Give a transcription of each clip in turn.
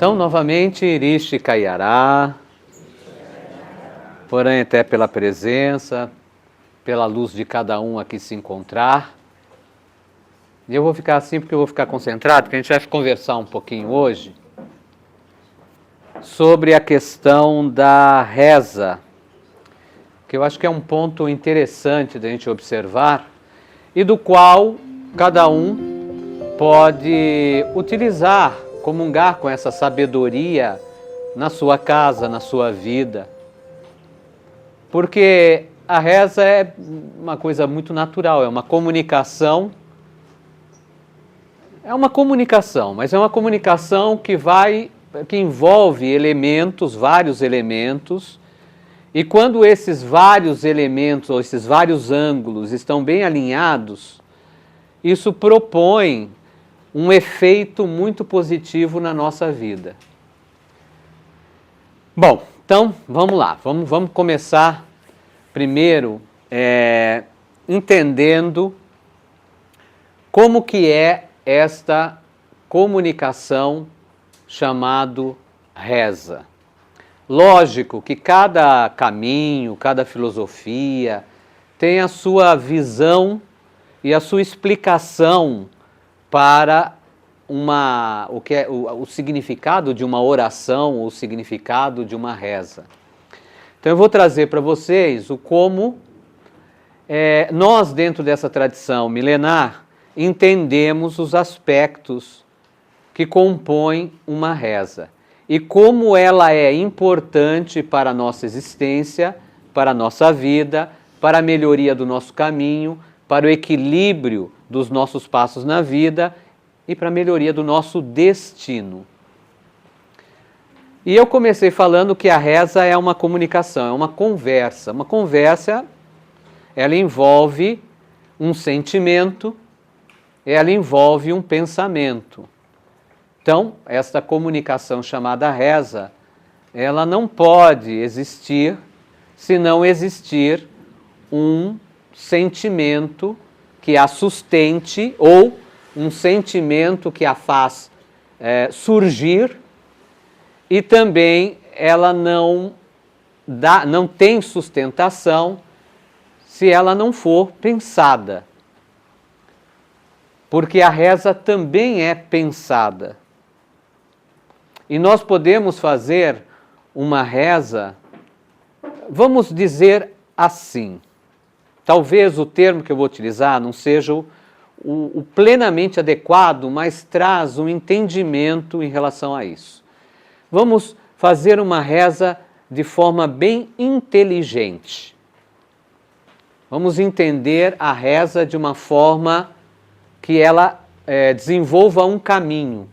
Então, novamente, Irishi Kaiará, porém até pela presença, pela luz de cada um aqui se encontrar. E eu vou ficar assim porque eu vou ficar concentrado, porque a gente vai conversar um pouquinho hoje sobre a questão da reza, que eu acho que é um ponto interessante da gente observar e do qual cada um pode utilizar, comungar com essa sabedoria na sua casa, na sua vida. Porque a reza é uma coisa muito natural, é uma comunicação. É uma comunicação, mas é uma comunicação que envolve elementos, vários elementos, e quando esses vários elementos, ou esses vários ângulos estão bem alinhados, isso propõe um efeito muito positivo na nossa vida. Bom, então vamos lá, vamos começar primeiro entendendo como que é esta comunicação chamado reza. Lógico que cada caminho, cada filosofia tem a sua visão e a sua explicação para o significado de uma oração ou o significado de uma reza. Então eu vou trazer para vocês como nós, dentro dessa tradição milenar, entendemos os aspectos que compõem uma reza e como ela é importante para a nossa existência, para a nossa vida, para a melhoria do nosso caminho, para o equilíbrio dos nossos passos na vida e para a melhoria do nosso destino. E eu comecei falando que a reza é uma comunicação, é uma conversa. Uma conversa, ela envolve um sentimento, ela envolve um pensamento. Então, esta comunicação chamada reza, ela não pode existir se não existir um sentimento que a sustente ou um sentimento que a faz surgir, e também ela não tem sustentação se ela não for pensada. Porque a reza também é pensada. E nós podemos fazer uma reza, vamos dizer assim, talvez o termo que eu vou utilizar não seja o plenamente adequado, mas traz um entendimento em relação a isso. Vamos fazer uma reza de forma bem inteligente. Vamos entender a reza de uma forma que ela desenvolva um caminho,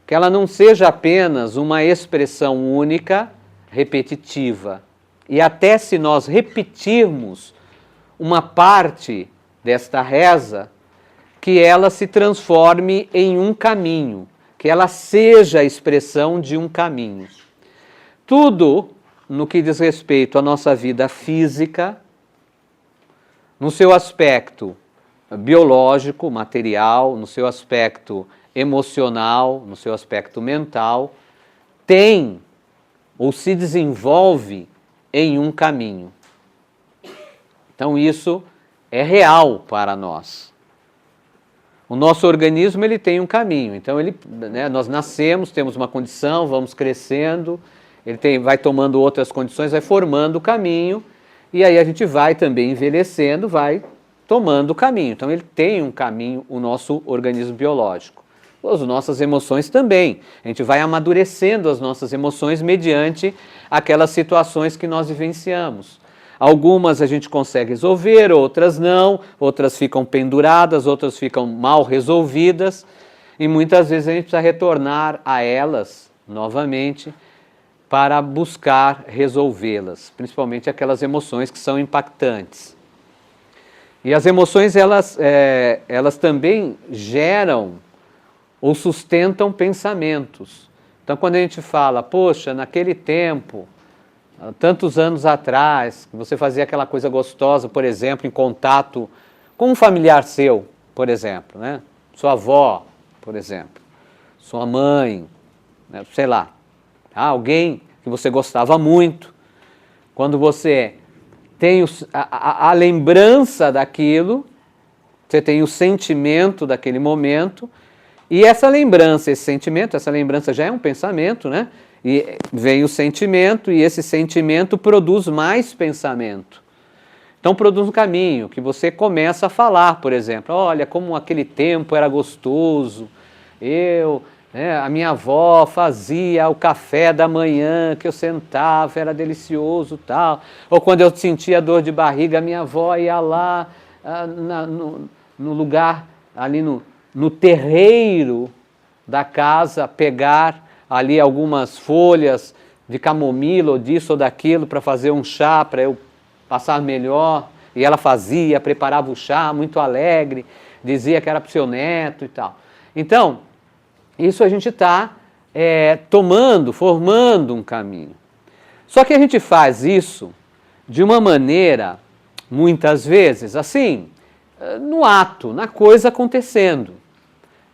que ela não seja apenas uma expressão única, repetitiva. E até se nós repetirmos uma parte desta reza, que ela se transforme em um caminho, que ela seja a expressão de um caminho. Tudo no que diz respeito à nossa vida física, no seu aspecto biológico, material, no seu aspecto emocional, no seu aspecto mental, tem ou se desenvolve em um caminho. Então isso é real para nós. O nosso organismo ele tem um caminho, então nós nascemos, temos uma condição, vamos crescendo, vai tomando outras condições, vai formando o caminho, e aí a gente vai também envelhecendo, vai tomando o caminho. Então ele tem um caminho, o nosso organismo biológico. As nossas emoções também. A gente vai amadurecendo as nossas emoções mediante aquelas situações que nós vivenciamos. Algumas a gente consegue resolver, outras não, outras ficam penduradas, outras ficam mal resolvidas, e muitas vezes a gente precisa retornar a elas novamente para buscar resolvê-las, principalmente aquelas emoções que são impactantes. E as emoções, elas também geram ou sustentam pensamentos. Então, quando a gente fala, poxa, naquele tempo, tantos anos atrás, você fazia aquela coisa gostosa, por exemplo, em contato com um familiar seu, por exemplo, né? Sua avó, por exemplo, sua mãe, né? Sei lá, alguém que você gostava muito, quando você tem a lembrança daquilo, você tem o sentimento daquele momento, e essa lembrança, esse sentimento, essa lembrança já é um pensamento, né? E vem o sentimento, e esse sentimento produz mais pensamento. Então produz um caminho, que você começa a falar, por exemplo, olha como aquele tempo era gostoso, a minha avó fazia o café da manhã, que eu sentava, era delicioso, tal. Ou quando eu sentia dor de barriga, a minha avó ia lá no lugar, ali no terreiro da casa, pegar ali algumas folhas de camomila ou disso ou daquilo para fazer um chá, para eu passar melhor. E ela fazia, preparava o chá, muito alegre, dizia que era para o seu neto e tal. Então, isso a gente está formando um caminho. Só que a gente faz isso de uma maneira, muitas vezes, assim, no ato, na coisa acontecendo.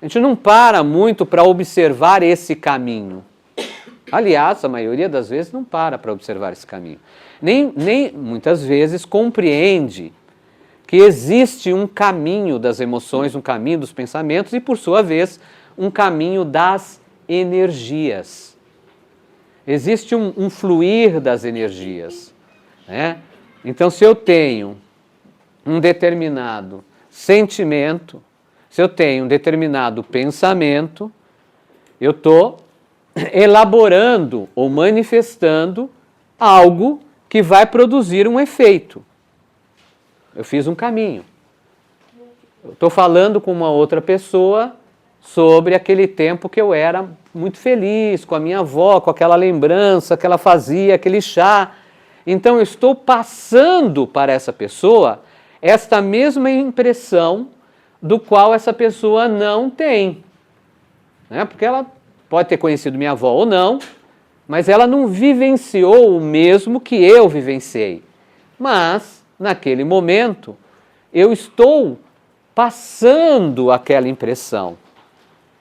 A gente não para muito para observar esse caminho. Aliás, a maioria das vezes não para observar esse caminho. Nem muitas vezes compreende que existe um caminho das emoções, um caminho dos pensamentos e, por sua vez, um caminho das energias. Existe um fluir das energias, né? Então, se eu tenho um determinado sentimento, se eu tenho um determinado pensamento, eu estou elaborando ou manifestando algo que vai produzir um efeito. Eu fiz um caminho. Eu estou falando com uma outra pessoa sobre aquele tempo que eu era muito feliz com a minha avó, com aquela lembrança que ela fazia, aquele chá. Então eu estou passando para essa pessoa esta mesma impressão do qual essa pessoa não tem. Né? Porque ela pode ter conhecido minha avó ou não, mas ela não vivenciou o mesmo que eu vivenciei. Mas, naquele momento, eu estou passando aquela impressão.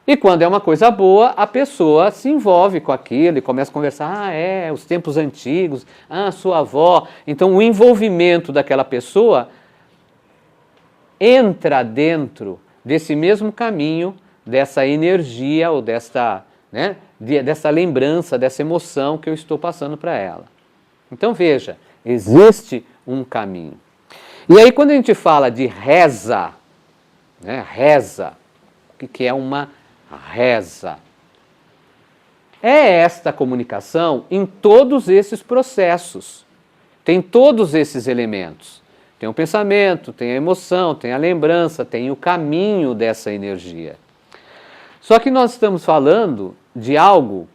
E quando é uma coisa boa, a pessoa se envolve com aquilo e começa a conversar, os tempos antigos, sua avó. Então o envolvimento daquela pessoa entra dentro desse mesmo caminho, dessa energia ou dessa lembrança, dessa emoção que eu estou passando para ela. Então veja, existe um caminho. E aí quando a gente fala de reza, reza, o que é uma reza? É esta comunicação em todos esses processos. Tem todos esses elementos. Tem o pensamento, tem a emoção, tem a lembrança, tem o caminho dessa energia. Só que nós estamos falando de algo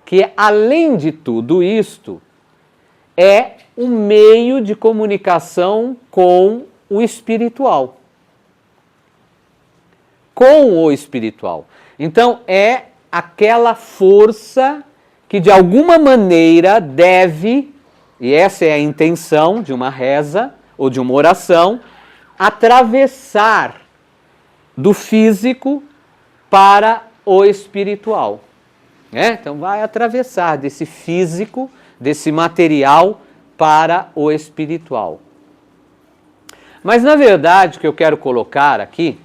que, além de tudo isto, é um meio de comunicação com o espiritual. Com o espiritual. Então, é aquela força que, de alguma maneira, deve, e essa é a intenção de uma reza ou de uma oração, atravessar do físico para o espiritual. Então, vai atravessar desse físico, desse material, para o espiritual. Mas, na verdade, o que eu quero colocar aqui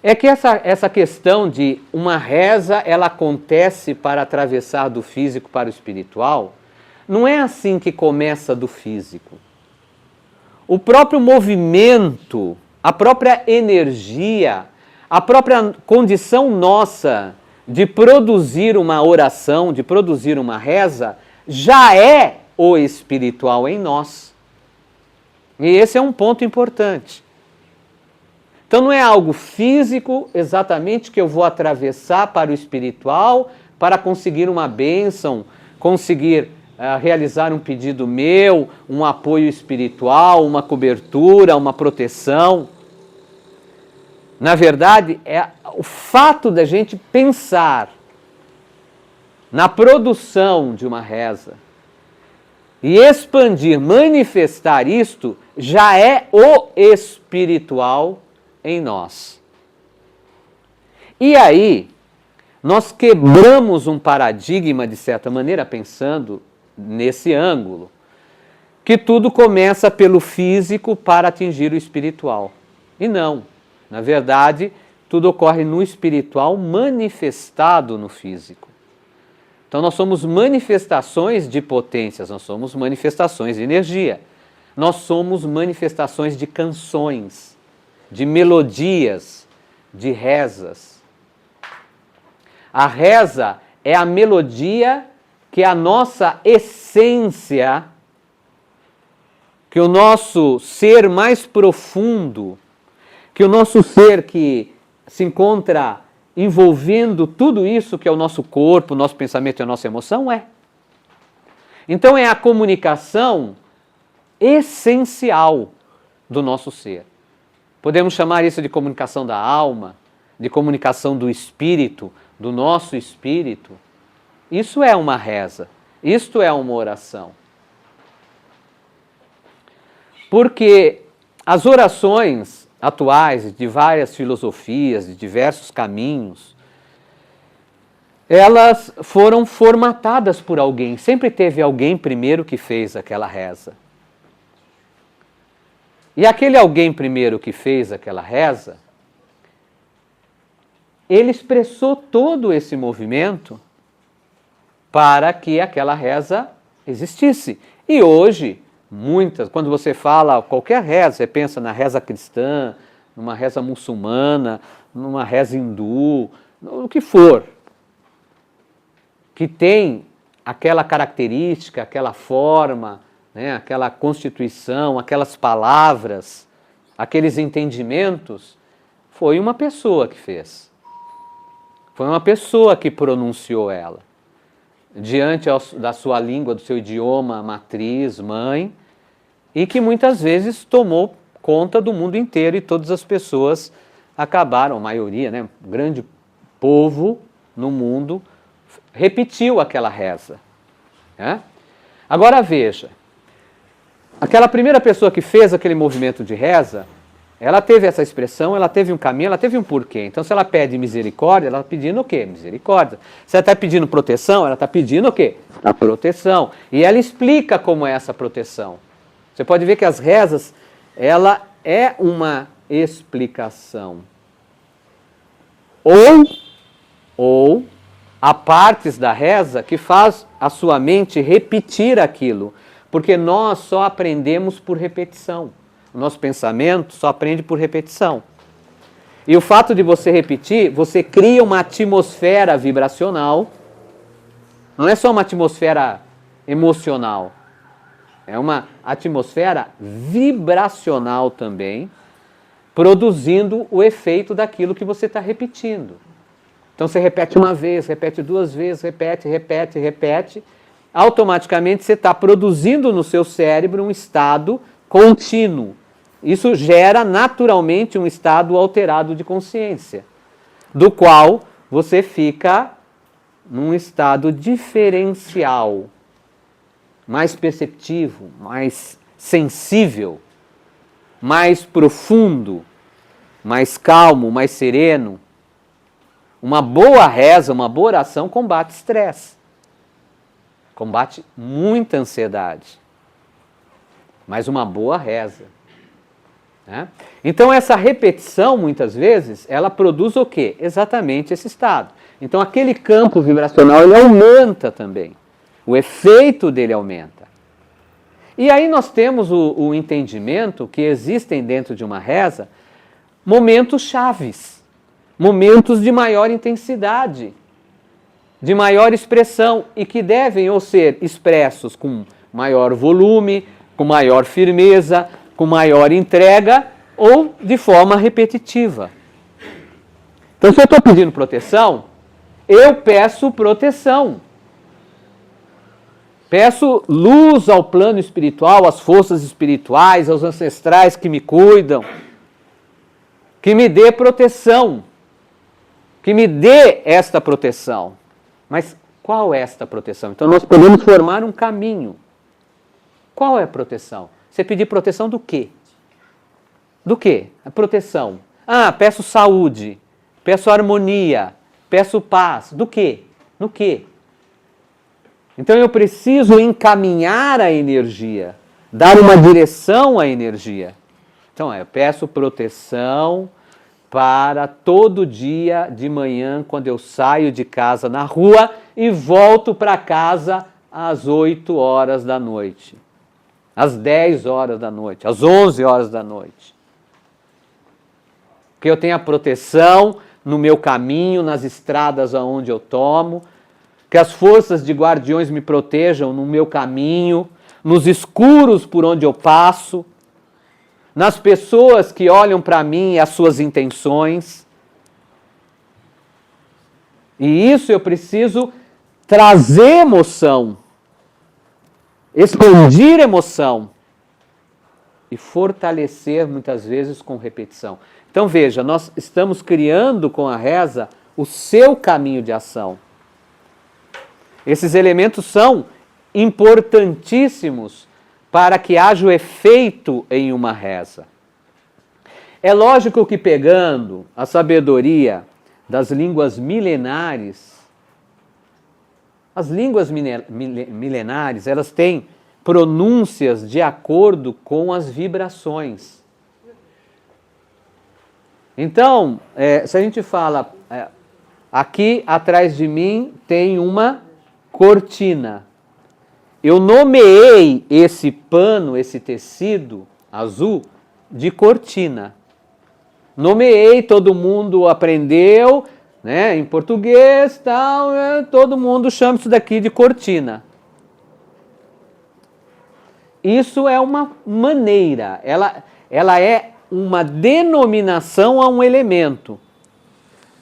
é que essa questão de uma reza, ela acontece para atravessar do físico para o espiritual, não é assim que começa do físico. O próprio movimento, a própria energia, a própria condição nossa de produzir uma oração, de produzir uma reza, já é o espiritual em nós. E esse é um ponto importante. Então não é algo físico exatamente que eu vou atravessar para o espiritual para conseguir uma bênção, conseguir realizar um pedido meu, um apoio espiritual, uma cobertura, uma proteção. Na verdade, é o fato da gente pensar na produção de uma reza e expandir, manifestar isto, já é o espiritual em nós. E aí, nós quebramos um paradigma, de certa maneira, pensando nesse ângulo, que tudo começa pelo físico para atingir o espiritual. E não, na verdade, tudo ocorre no espiritual manifestado no físico. Então nós somos manifestações de potências, nós somos manifestações de energia, nós somos manifestações de canções, de melodias, de rezas. A reza é a melodia que a nossa essência, que o nosso ser mais profundo, que o nosso ser que se encontra envolvendo tudo isso que é o nosso corpo, o nosso pensamento e a nossa emoção é. Então é a comunicação essencial do nosso ser. Podemos chamar isso de comunicação da alma, de comunicação do espírito, do nosso espírito. Isso é uma reza, isto é uma oração. Porque as orações atuais, de várias filosofias, de diversos caminhos, elas foram formatadas por alguém. Sempre teve alguém primeiro que fez aquela reza. E aquele alguém primeiro que fez aquela reza, ele expressou todo esse movimento para que aquela reza existisse. E hoje, quando você fala qualquer reza, você pensa na reza cristã, numa reza muçulmana, numa reza hindu, o que for, que tem aquela característica, aquela forma, né, aquela constituição, aquelas palavras, aqueles entendimentos, foi uma pessoa que fez. Foi uma pessoa que pronunciou ela. Diante da sua língua, do seu idioma matriz, mãe, e que muitas vezes tomou conta do mundo inteiro e todas as pessoas acabaram, a maioria, né, um grande povo no mundo, repetiu aquela reza. Né? Agora veja, aquela primeira pessoa que fez aquele movimento de reza, ela teve essa expressão, ela teve um caminho, ela teve um porquê. Então, se ela pede misericórdia, ela está pedindo o quê? Misericórdia. Se ela está pedindo proteção, ela está pedindo o quê? A proteção. E ela explica como é essa proteção. Você pode ver que as rezas, ela é uma explicação. Ou há partes da reza que faz a sua mente repetir aquilo, porque nós só aprendemos por repetição. O nosso pensamento só aprende por repetição. E o fato de você repetir, você cria uma atmosfera vibracional. Não é só uma atmosfera emocional. É uma atmosfera vibracional também, produzindo o efeito daquilo que você está repetindo. Então você repete uma vez, repete duas vezes, repete. Automaticamente você está produzindo no seu cérebro um estado contínuo. Isso gera naturalmente um estado alterado de consciência, do qual você fica num estado diferencial, mais perceptivo, mais sensível, mais profundo, mais calmo, mais sereno. Uma boa reza, uma boa oração combate estresse, combate muita ansiedade, mas uma boa reza. Né? Então essa repetição, muitas vezes, ela produz o quê? Exatamente esse estado. Então aquele campo vibracional, ele aumenta também. O efeito dele aumenta. E aí nós temos o entendimento que existem dentro de uma reza momentos chaves, momentos de maior intensidade, de maior expressão e que devem ou ser expressos com maior volume, com maior firmeza, com maior entrega ou de forma repetitiva. Então, se eu estou pedindo proteção, eu peço proteção. Peço luz ao plano espiritual, às forças espirituais, aos ancestrais que me cuidam, que me dê proteção, que me dê esta proteção. Mas qual é esta proteção? Então, nós podemos formar um caminho. Qual é a proteção? Você pedir proteção do quê? Do quê? A proteção. Ah, peço saúde, peço harmonia, peço paz. Do quê? No quê? Então eu preciso encaminhar a energia, dar uma direção à energia. Então eu peço proteção para todo dia de manhã, quando eu saio de casa na rua e volto para casa às 8 horas da noite, às 10 horas da noite, às 11 horas da noite. Que eu tenha proteção no meu caminho, nas estradas aonde eu tomo, que as forças de guardiões me protejam no meu caminho, nos escuros por onde eu passo, nas pessoas que olham para mim e as suas intenções. E isso eu preciso trazer emoção, expandir emoção e fortalecer muitas vezes com repetição. Então veja, nós estamos criando com a reza o seu caminho de ação. Esses elementos são importantíssimos para que haja o efeito em uma reza. É lógico que pegando a sabedoria das línguas milenares, as línguas milenares, elas têm pronúncias de acordo com as vibrações. Então, se a gente fala, aqui atrás de mim tem uma cortina. Eu nomeei esse pano, esse tecido azul, de cortina. Nomeei, todo mundo aprendeu, né, em português, tal, todo mundo chama isso daqui de cortina. Isso é uma maneira, ela é uma denominação a um elemento.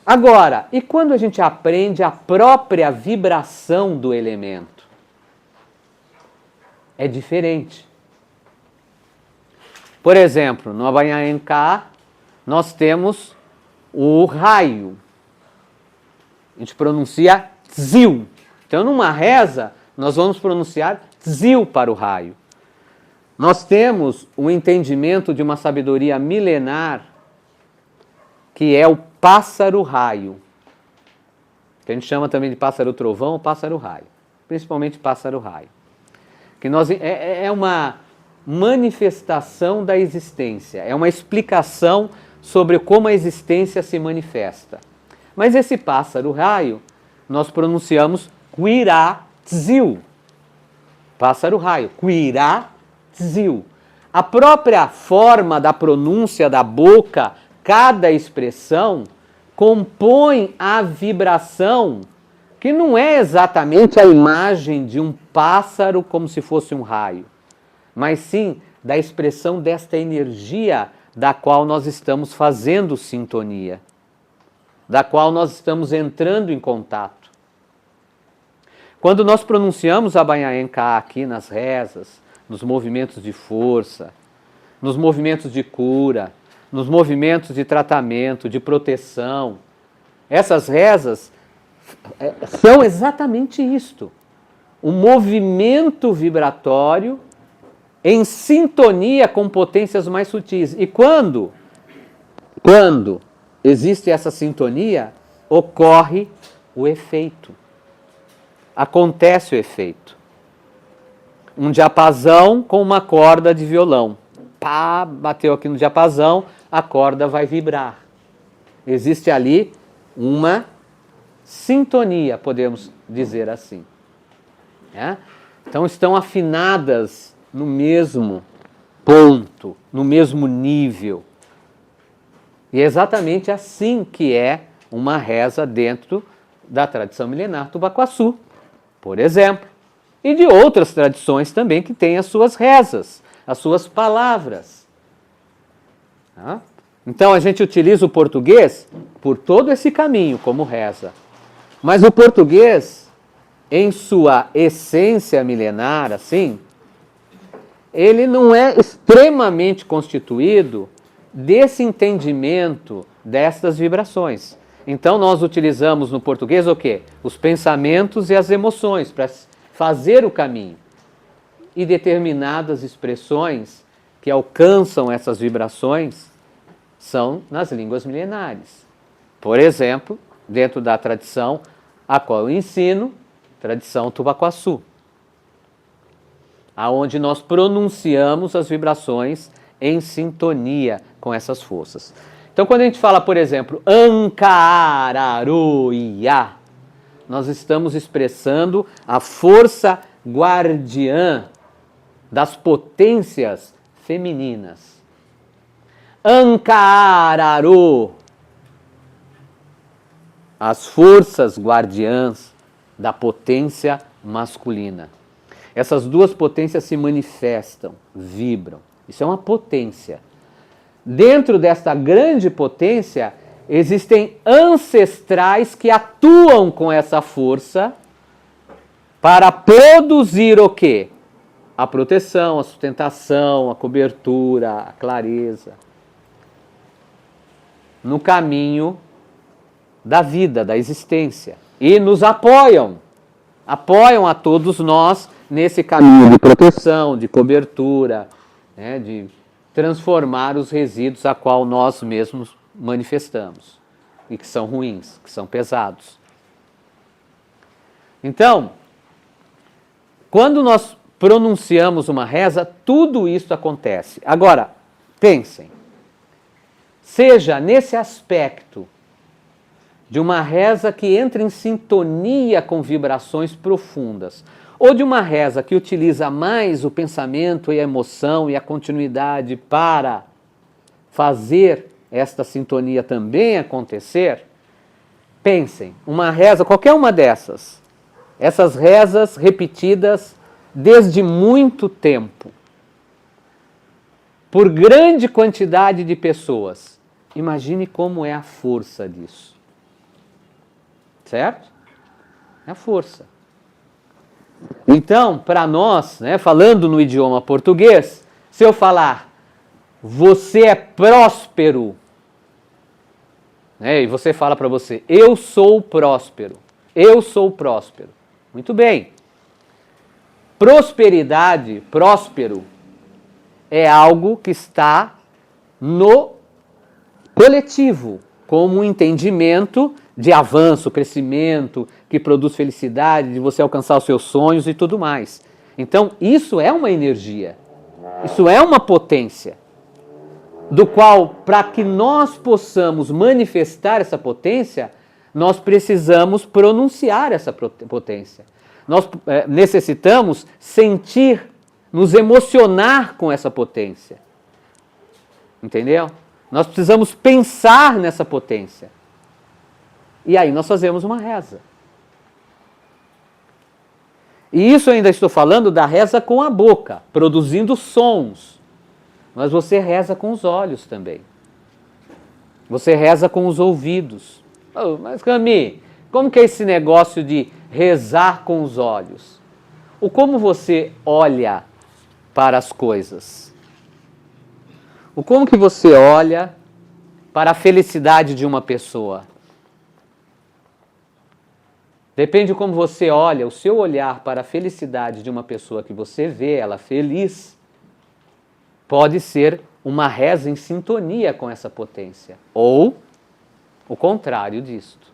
Agora, e quando a gente aprende a própria vibração do elemento? É diferente. Por exemplo, no Abanhaenká, nós temos o raio. A gente pronuncia tzil. Então, numa reza, nós vamos pronunciar tzil para o raio. Nós temos o entendimento de uma sabedoria milenar, que é o pássaro-raio, que a gente chama também de pássaro-trovão ou pássaro-raio, principalmente pássaro-raio. Que é uma manifestação da existência, é uma explicação sobre como a existência se manifesta. Mas esse pássaro-raio, nós pronunciamos Quirá-tzil, pássaro-raio, Quirá-tzil. A própria forma da pronúncia da boca, cada expressão, compõe a vibração, que não é exatamente a imagem de um pássaro como se fosse um raio, mas sim da expressão desta energia da qual nós estamos fazendo sintonia, da qual nós estamos entrando em contato. Quando nós pronunciamos a Abanhaenká aqui nas rezas, nos movimentos de força, nos movimentos de cura, nos movimentos de tratamento, de proteção, essas rezas são exatamente isto. Um movimento vibratório em sintonia com potências mais sutis. E quando existe essa sintonia, ocorre o efeito. Acontece o efeito. Um diapasão com uma corda de violão. Pá, bateu aqui no diapasão, a corda vai vibrar. Existe ali uma sintonia, podemos dizer assim. Então estão afinadas no mesmo ponto, no mesmo nível. E é exatamente assim que é uma reza dentro da tradição milenar Tubacuaçu, por exemplo, e de outras tradições também que têm as suas rezas, as suas palavras. Então a gente utiliza o português por todo esse caminho como reza. Mas o português, em sua essência milenar, assim, ele não é extremamente constituído desse entendimento destas vibrações. Então nós utilizamos no português o quê? Os pensamentos e as emoções para fazer o caminho. E determinadas expressões que alcançam essas vibrações são nas línguas milenares. Por exemplo, dentro da tradição a qual eu ensino, tradição Tubacuaçu, aonde nós pronunciamos as vibrações em sintonia com essas forças. Então, quando a gente fala, por exemplo, Ankararuia, nós estamos expressando a força guardiã das potências femininas. Ankararu, as forças guardiãs da potência masculina. Essas duas potências se manifestam, vibram. Isso é uma potência. Dentro desta grande potência, existem ancestrais que atuam com essa força para produzir o quê? A proteção, a sustentação, a cobertura, a clareza. No caminho da vida, da existência. E nos apoiam a todos nós nesse caminho de proteção, de cobertura, né, de transformar os resíduos a qual nós mesmos manifestamos e que são ruins, que são pesados. Então, quando nós pronunciamos uma reza, tudo isso acontece. Agora, pensem, seja nesse aspecto de uma reza que entra em sintonia com vibrações profundas, ou de uma reza que utiliza mais o pensamento e a emoção e a continuidade para fazer esta sintonia também acontecer, pensem, uma reza, qualquer uma dessas, essas rezas repetidas desde muito tempo, por grande quantidade de pessoas, imagine como é a força disso. Certo? É a força. Então, para nós, né, falando no idioma português, se eu falar, você é próspero, né, e você fala para você, eu sou próspero, eu sou próspero. Muito bem. Prosperidade, próspero, é algo que está no coletivo, como um entendimento de avanço, crescimento, que produz felicidade, de você alcançar os seus sonhos e tudo mais. Então, isso é uma energia, isso é uma potência, do qual, para que nós possamos manifestar essa potência, nós precisamos pronunciar essa potência. Nós necessitamos sentir, nos emocionar com essa potência. Entendeu? Nós precisamos pensar nessa potência. E aí nós fazemos uma reza. E isso eu ainda estou falando da reza com a boca, produzindo sons. Mas você reza com os olhos também. Você reza com os ouvidos. Oh, mas Cami, como que é esse negócio de rezar com os olhos? O como você olha para as coisas? O como que você olha para a felicidade de uma pessoa? Depende de como você olha, o seu olhar para a felicidade de uma pessoa que você vê ela feliz, pode ser uma reza em sintonia com essa potência. Ou o contrário disto.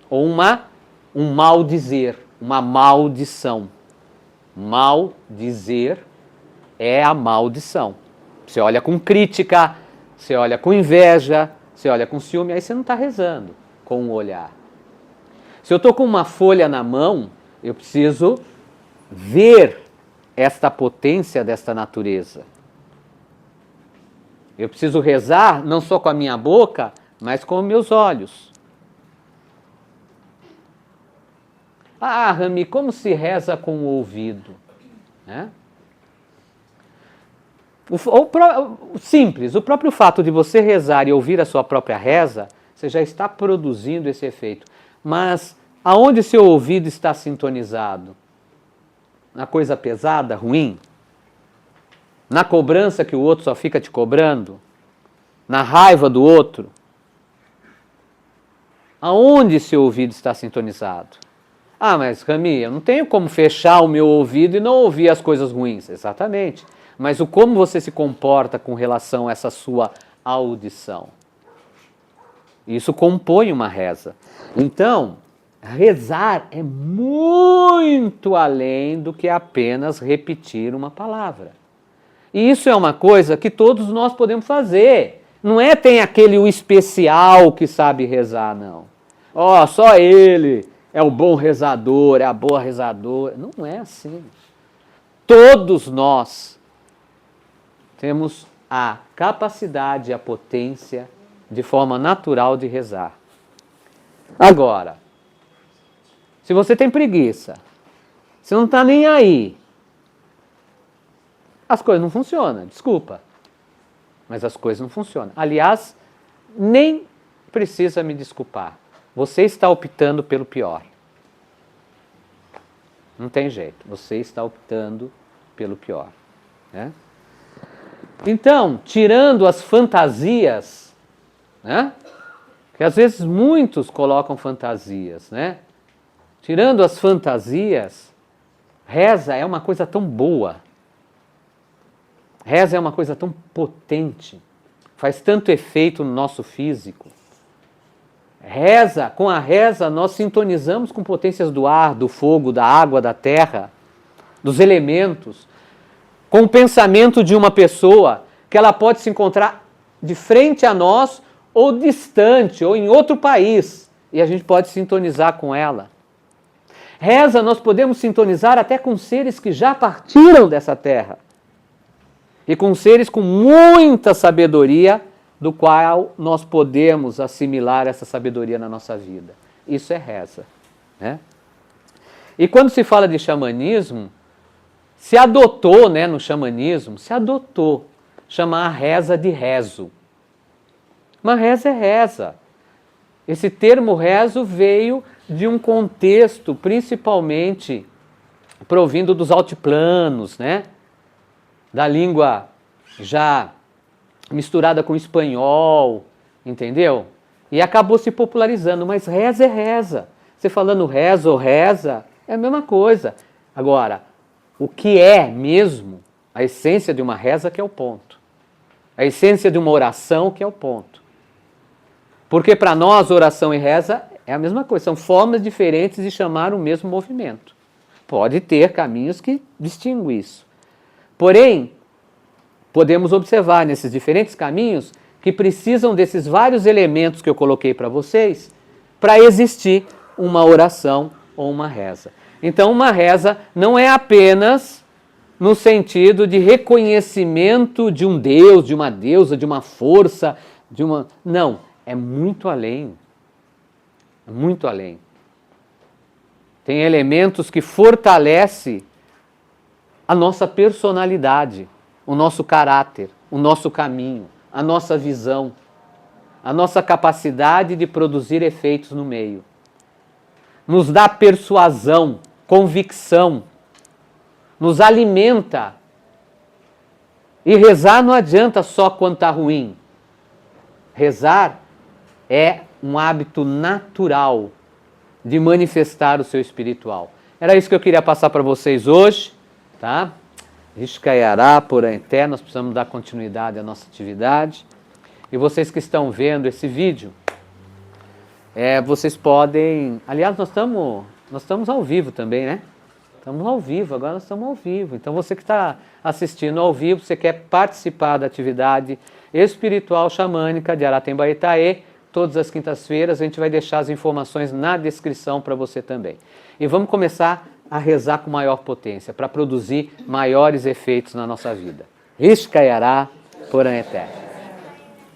Ou um mal dizer, uma maldição. Mal dizer é a maldição. Você olha com crítica, você olha com inveja, você olha com ciúme, aí você não está rezando com o olhar. Se eu estou com uma folha na mão, eu preciso ver esta potência desta natureza. Eu preciso rezar não só com a minha boca, mas com os meus olhos. Ah, Rami, como se reza com o ouvido? Né? Simples, o próprio fato de você rezar e ouvir a sua própria reza, você já está produzindo esse efeito. Mas aonde seu ouvido está sintonizado? Na coisa pesada, ruim? Na cobrança que o outro só fica te cobrando? Na raiva do outro? Aonde seu ouvido está sintonizado? Ah, mas Rami, eu não tenho como fechar o meu ouvido e não ouvir as coisas ruins. Exatamente. Mas o como você se comporta com relação a essa sua audição? Isso compõe uma reza. Então, rezar é muito além do que apenas repetir uma palavra. E isso é uma coisa que todos nós podemos fazer. Não é tem aquele o especial que sabe rezar, não. Ó, só ele é o bom rezador, é a boa rezadora. Não é assim. Todos nós temos a capacidade, a potência, de forma natural de rezar. Agora, se você tem preguiça, você não está nem aí, as coisas não funcionam, desculpa. Mas as coisas não funcionam. Aliás, nem precisa me desculpar. Você está optando pelo pior. Não tem jeito. Você está optando pelo pior. Né? Então, tirando as fantasias, né? Que às vezes muitos colocam fantasias, né? Tirando as fantasias, reza é uma coisa tão boa. Reza é uma coisa tão potente, faz tanto efeito no nosso físico. Com a reza nós sintonizamos com potências do ar, do fogo, da água, da terra, dos elementos, com o pensamento de uma pessoa que ela pode se encontrar de frente a nós ou distante, ou em outro país, e a gente pode sintonizar com ela. Reza nós podemos sintonizar até com seres que já partiram dessa terra. E com seres com muita sabedoria, do qual nós podemos assimilar essa sabedoria na nossa vida. Isso é reza. Né? E quando se fala de xamanismo, se adotou, né, no xamanismo, se adotou chamar a reza de rezo. Mas reza é reza. Esse termo rezo veio de um contexto principalmente provindo dos altiplanos, né? Da língua já misturada com espanhol, entendeu? E acabou se popularizando, mas reza é reza. Você falando reza ou reza, é a mesma coisa. Agora, o que é mesmo a essência de uma reza que é o ponto. A essência de uma oração que é o ponto. Porque para nós oração e reza é a mesma coisa, são formas diferentes de chamar o mesmo movimento. Pode ter caminhos que distinguem isso. Porém, podemos observar nesses diferentes caminhos que precisam desses vários elementos que eu coloquei para vocês para existir uma oração ou uma reza. Então, uma reza não é apenas no sentido de reconhecimento de um Deus, de uma deusa, de uma força, de uma... Não, é muito além. Muito além. Tem elementos que fortalecem a nossa personalidade, o nosso caráter, o nosso caminho, a nossa visão, a nossa capacidade de produzir efeitos no meio. Nos dá persuasão, convicção, nos alimenta. E rezar não adianta só quando está ruim. Rezar é um hábito natural de manifestar o seu espiritual. Era isso que eu queria passar para vocês hoje. Tá? Riscaiará por até, nós precisamos dar continuidade à nossa atividade. E vocês que estão vendo esse vídeo, vocês podem... Aliás, nós estamos ao vivo também, né? Estamos ao vivo, agora nós estamos ao vivo. Então você que está assistindo ao vivo, você quer participar da atividade espiritual xamânica de Aratembaetaê, todas as quintas-feiras, a gente vai deixar as informações na descrição para você também. E vamos começar a rezar com maior potência, para produzir maiores efeitos na nossa vida. Riscaiará por eterno.